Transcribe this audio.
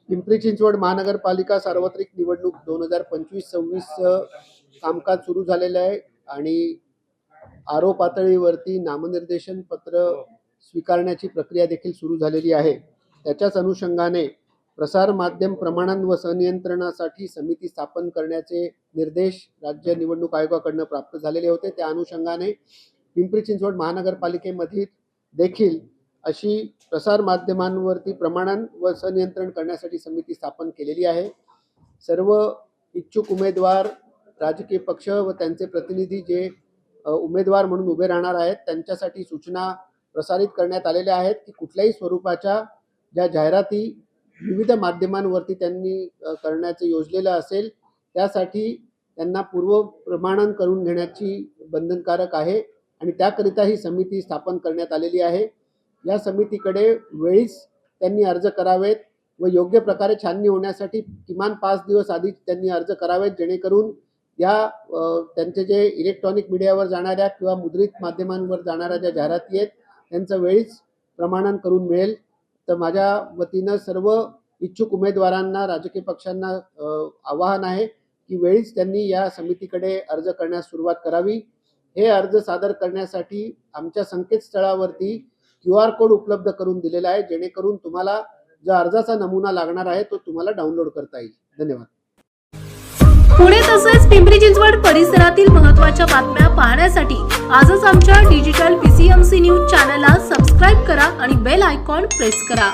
पिंपरी चिंचवड महानगरपालिका सार्वत्रिक निवडणूक 2025-26 कामकाज सुरू झालेलं आहे आणि आरो पातळीवरती नामनिर्देशन पत्र स्वीकारण्याची प्रक्रिया देखील सुरू झालेली आहे। त्याच्याच अनुषंगाने प्रसार माध्यम प्रमाणन व संनियंत्रणासाठी समिती स्थापन करण्याचे निर्देश राज्य निवडणूक आयोगाकडून प्राप्त झालेले होते। त्या अनुषंगाने पिंपरी चिंचवड महानगरपालिकेमध्ये देखील अशी प्रसार माध्यमांवरती प्रमाणन व संनियंत्रण करण्यासाठी समिती स्थापन केलेली आहे। सर्व इच्छुक उमेदवार, राजकीय पक्ष व त्यांचे प्रतिनिधी जे उमेदवार म्हणून उभे राहणार आहेत त्यांच्यासाठी सूचना प्रसारित करण्यात आलेल्या आहेत की कुठल्याही स्वरूपाच्या ज्या जाहिराती विविध माध्यमांवरती त्यांनी करण्याचे योजलेलं असेल त्यासाठी त्यांना पूर्व प्रमाणन करून घेण्याची बंधनकारक आहे आणि त्याकरिता ही समिती स्थापन करण्यात आलेली आहे। या समितीकडे वेळीच त्यांनी अर्ज करावेत व योग्य प्रकारे छाननी होण्यासाठी किमान 5 दिवस आधी त्यांनी अर्ज करावेत, जेणेकरून या त्यांचे जे इलेक्ट्रॉनिक मीडियावर जाणाऱ्या किंवा मुद्रित माध्यमांवर जाणाऱ्या ज्या जाहिराती आहेत त्यांचं वेळीच प्रमाणन करून मिळेल। तर माझ्या वतीनं सर्व इच्छुक उमेदवारांना, राजकीय पक्षांना आवाहन आहे की वेळीच त्यांनी या समितीकडे अर्ज करण्यास सुरुवात करावी। हे अर्ज सादर करण्यासाठी आमच्या संकेतस्थळावरती QR कोड उपलब्ध करून दिलेला आहे, जेणेकरून तुम्हाला जो अर्जाचा नमुना लागणार आहे तो तुम्हाला डाउनलोड करता येईल। धन्यवाद। पुणे तसेच पिंपरी चिंचवड परिसरातील महत्त्वाच्या बातम्या पाहण्यासाठी आजच आमच्या डिजिटल PCMC न्यूज चॅनलला सबस्क्राइब करा आणि बेल आयकॉन प्रेस करा।